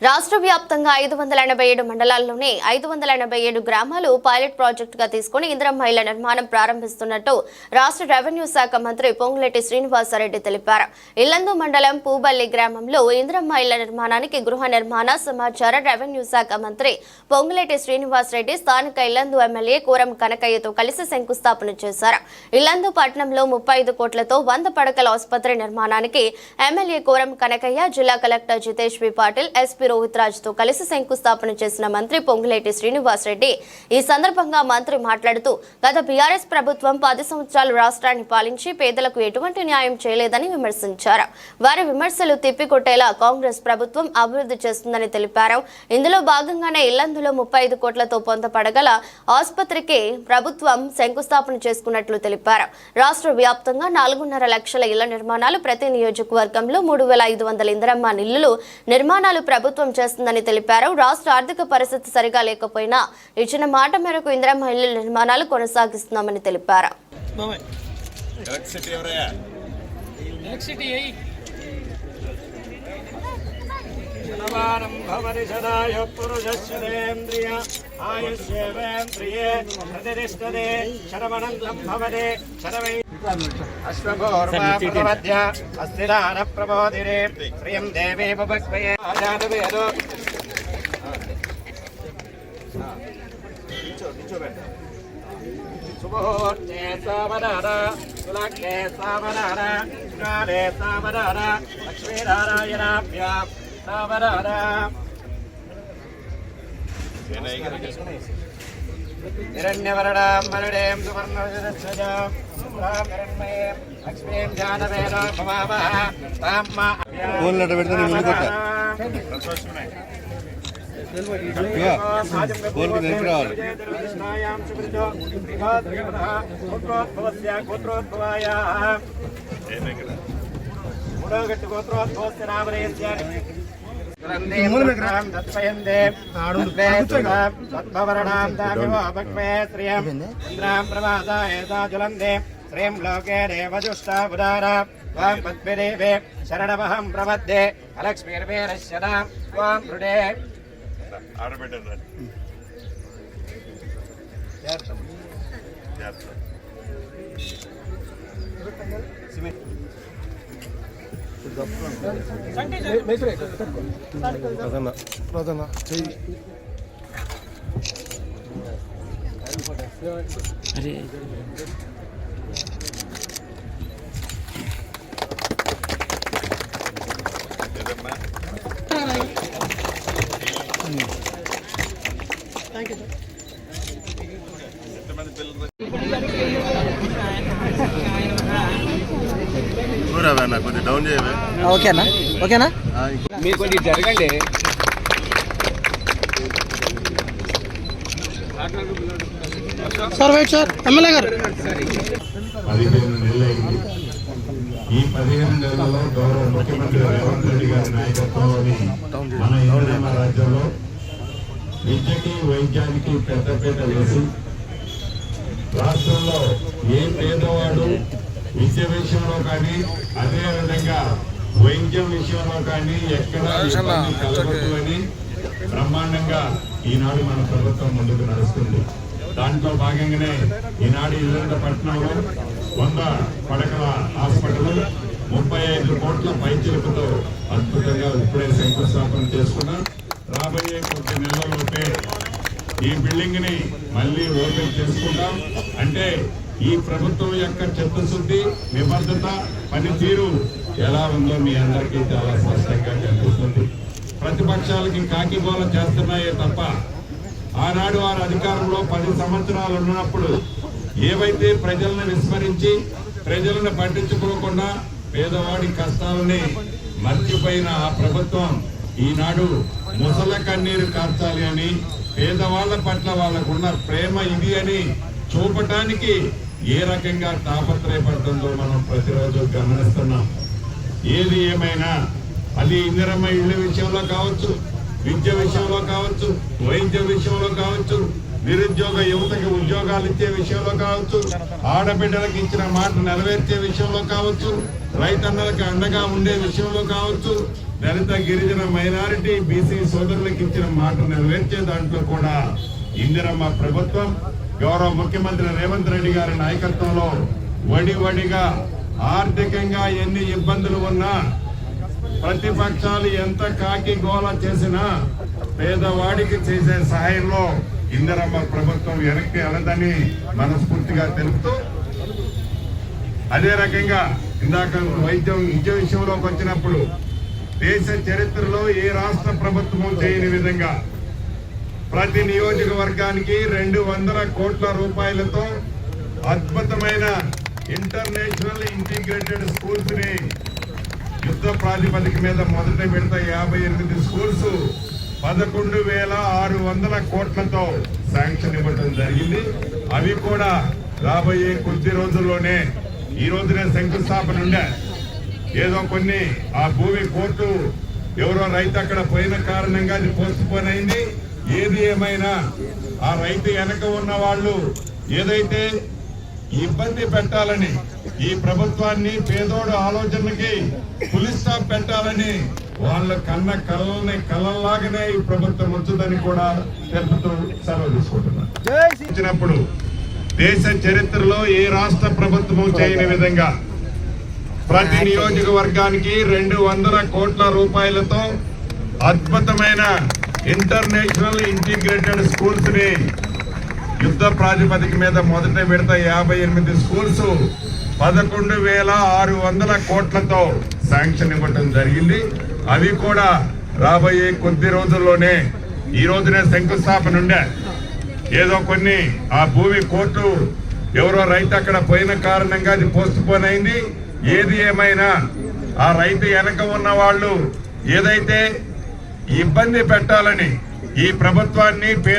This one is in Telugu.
రాష్ట్ర వ్యాప్తంగా 587 మండలాల్లోని 587 గ్రామాలు పైలట్ ప్రాజెక్టుగా తీసుకుని ఇందిరమ్మ ఇళ్ల నిర్మాణం ప్రారంభిస్తున్నట్టు రాష్ట్ర రెవెన్యూ శాఖ మంత్రి పొంగులేటి శ్రీనివాసరెడ్డి తెలిపారు. ఇల్లందు మండలం పూబల్లి గ్రామంలో ఇందిరమ్మ ఇళ్ల నిర్మాణానికి గృహ నిర్మాణ సమాచార రెవెన్యూ శాఖ మంత్రి పొంగులేటి శ్రీనివాసరెడ్డి స్థానిక ఇల్లందు ఎమ్మెల్యే కోరం కనకయ్యతో కలిసి శంకుస్థాపన చేశారు. ఇల్లందు పట్టణంలో 35 కోట్లతో 100 పడకల ఆసుపత్రి నిర్మాణానికి ఎమ్మెల్యే కోరం కనకయ్య, జిల్లా కలెక్టర్ జితేష్ వి పాటిల్, ఎస్పీ రోహిత్ రాజ్ తో కలిసి శంకుస్థాపన చేసిన మంత్రి పొంగులేటి శ్రీనివాసరెడ్డి ఈ సందర్భంగా మంత్రి మాట్లాడుతూ గత బీఆర్ఎస్ ప్రభుత్వం 10 సంవత్సరాలు రాష్ట్రాన్ని పాలించి పేదలకు ఎటువంటి న్యాయం చేయలేదని విమర్శించారు. వారి విమర్శలు తిప్పికొట్టేలా కాంగ్రెస్ ప్రభుత్వం అభివృద్ధి చేస్తుందని తెలిపారు. ఇందులో భాగంగానే ఇల్లందులో 35 కోట్లతో పొందపడగల ఆసుపత్రికి ప్రభుత్వం శంకుస్థాపన చేసుకున్నట్లు తెలిపారు. రాష్ట్ర వ్యాప్తంగా 4.5 లక్షల ఇళ్ల నిర్మాణాలు, ప్రతి నియోజకవర్గంలో 3,500 ఇందిరమ్మ ఇళ్లు నిర్మాణాలు ప్రభుత్వం చేస్తుందని తెలిపారు. రాష్ట్ర ఆర్థిక పరిస్థితి సరిగా లేకపోయినా ఇచ్చిన మాట మేరకు ఇందిరమ్మ ఇళ్ల నిర్మాణాలు కొనసాగిస్తున్నామని తెలిపారు. అస్థిరాన ప్రబోధిరే శ్రీయం దేవే భక్వయే ఆజానవేదో శుభోర్తే సావనార సులగ్నే సావనార కాలే సావనార లక్ష్మీనారాయణాభ్యాం సావనార हिरण्यवर्णां मरुडें सुवर्णरजस्वजां सुब्रह्मण्यं लक्ष्मीं जानवेन भवामः ताम्मा फोन लट बैठने नहीं मिलता बोल के नहीं रहा कृष्णायां सुकृतो विभाद्रयः गोत्रोद्भवस्य गोत्रोद्भवायाः मुडगट्टु गोत्रोद्भवस्य नामरेस्य श्रीं लोके देवजुष्टा उदारा त्वां पद्मिदेवे शरणमहं प्रपद्ये अलक्ष्मीर्वीरश्यनां त्वां हृदे ప్రధాన చెయ్యి కొంచెం డౌన్ చేయవే. ఓకేనా ఓకేనా మీరు కొంచెం జరగండి. సార్ వెయిట్ సార్ ఎమ్మెల్యే గారు 15 నెలలైంది. ఈ 15 నెలల్లో గౌరవ ముఖ్యమంత్రి రేవంత్ రెడ్డి గారి నాయకత్వంలోని మన ఇందిరమ్మ రాజ్యంలో విద్యకి వైద్యానికి పెద్దపీట వేసి రాష్ట్రంలో ఏ పేదవాడు విద్య విషయంలో కానీ అదేవిధంగా వైద్యం విషయంలో కానీ ఎక్కడ కలగొట్టుని బ్రహ్మాండంగా ఈనాడు మన ప్రభుత్వం ముందుకు నడుస్తుంది. దాంట్లో భాగంగానే ఈనాడు ఇల్లందు పట్టణంలో 100 పడకల హాస్పిటల్ 35 కోట్ల పైచిలుపుతో అద్భుతంగా ఇప్పుడే శంకుస్థాపన చేసుకున్నాం. రాబోయే కొద్ది నెలల్లోపే ఈ బిల్డింగ్ ని మళ్ళీ ఓపెన్ చేసుకుంటాం. అంటే ఈ ప్రభుత్వం యొక్క చిత్తశుద్ధి, నిబద్ధత, పనితీరు ఎలా ఉందో మీ అందరికీ చాలా స్పష్టంగా కనిపిస్తుంది. ప్రతిపక్షాలకి కాకిగోల చేస్తున్నాయే తప్ప ఆనాడు వారి అధికారంలో 10 సంవత్సరాలు ఉన్నప్పుడు ఏవైతే ప్రజలను విస్మరించి ప్రజలను పట్టించుకోకుండా పేదవాడి కష్టాలని మర్చిపోయిన ఆ ప్రభుత్వం ఈనాడు ముసల కన్నీరు కార్చాలి అని, పేదవాళ్ల పట్ల వాళ్ళకున్న ప్రేమ ఇది అని చూపటానికి ఏ రకంగా తాపత్రయపడుతుందో మనం ప్రతిరోజు గమనిస్తున్నాం. ఏది ఏమైనా అది ఇందిరమ్మ ఇళ్ల విషయంలో కావచ్చు, విద్య విషయంలో కావచ్చు, వైద్య విషయంలో కావచ్చు, నిరుద్యోగ యువతకి ఉద్యోగాలు ఇచ్చే విషయంలో కావచ్చు, ఆడబిడ్డలకు ఇచ్చిన మాట నెరవేర్చే విషయంలో కావచ్చు, రైతన్నలకు అండగా ఉండే విషయంలో కావచ్చు, దళిత గిరిజన మైనారిటీ బీసీ సోదరులకు ఇచ్చిన మాట నెరవేర్చే దాంట్లో కూడా ఇందిరమ్మ ప్రభుత్వం గౌరవ ముఖ్యమంత్రి రేవంత్ రెడ్డి గారి నాయకత్వంలో వడివడిగా ఆర్థికంగా ఎన్ని ఇబ్బందులు ఉన్నా ప్రతిపక్షాలు ఎంత కాకి గోల చేసినా పేదవాడికి చేసే సహాయంలో ఇందిరమ్మ ప్రభుత్వం వెనక్కి వెళ్ళదని మనస్ఫూర్తిగా తెలుపుతూ, అదే రకంగా ఇందాక విద్య విషయంలోకి వచ్చినప్పుడు దేశ చరిత్రలో ఏ రాష్ట్ర ప్రభుత్వం చేయని విధంగా ప్రతి నియోజకవర్గానికి 200 కోట్ల రూపాయలతో అద్భుతమైన ఇంటర్నేషనల్ ఇంటిగ్రేటెడ్ స్కూల్స్ ని యుద్ధ ప్రాతిపదిక మీద మొదట విడత 58 స్కూల్స్ 11,600 కోట్లతో శాంక్షన్ ఇవ్వడం జరిగింది. అవి కూడా రాబోయే కొద్ది రోజుల్లోనే, ఈ రోజునే శంకుస్థాపన ఉండే, ఏదో కొన్ని ఆ భూమి కోర్టు ఎవరో రైతు అక్కడ పోయిన కారణంగా అది పోస్ట్ పోన్ అయింది. ఏది ఏమైనా ఆ రైతు వెనక ఉన్న వాళ్ళు ఏదైతే ఇబ్బంది పెట్టాలని, ఈ ప్రభుత్వాన్ని పేదోడు ఆలోచనకి పులి స్టాప్ పెట్టాలని వాళ్ళ కన్న కళ్ళలాగానే ఈ ప్రభుత్వం వచ్చుదని కూడా తెలుపుతూ సెలవు తీసుకుంటున్నాను. దేశ చరిత్రలో ఏ రాష్ట్ర ప్రభుత్వం చేయని విధంగా ప్రతి నియోజకవర్గానికి 200 కోట్ల రూపాయలతో అద్భుతమైన ఇంటర్నేషనల్ ఇంటిగ్రేటెడ్ స్కూల్స్ ని యుద్ధ ప్రాతిపదిక మీద మొదట విడత 58 స్కూల్స్ 11,600 కోట్లతో శాంక్షన్ ఇవ్వడం జరిగింది. అవి కూడా రాబోయే కొద్ది రోజుల్లోనే, ఈ రోజునే శంకుస్థాపన ఉండే, ఏదో కొన్ని ఆ భూమి కోర్టు ఎవరో రైతు అక్కడ పోయిన కారణంగా అది పోస్ట్ పోన్ అయింది. ఏది ఏమైనా ఆ రైతు వెనక ఉన్న వాళ్ళు ఏదైతే ఇబ్బంది పెట్టాలని ఈ ప్రభుత్వాన్ని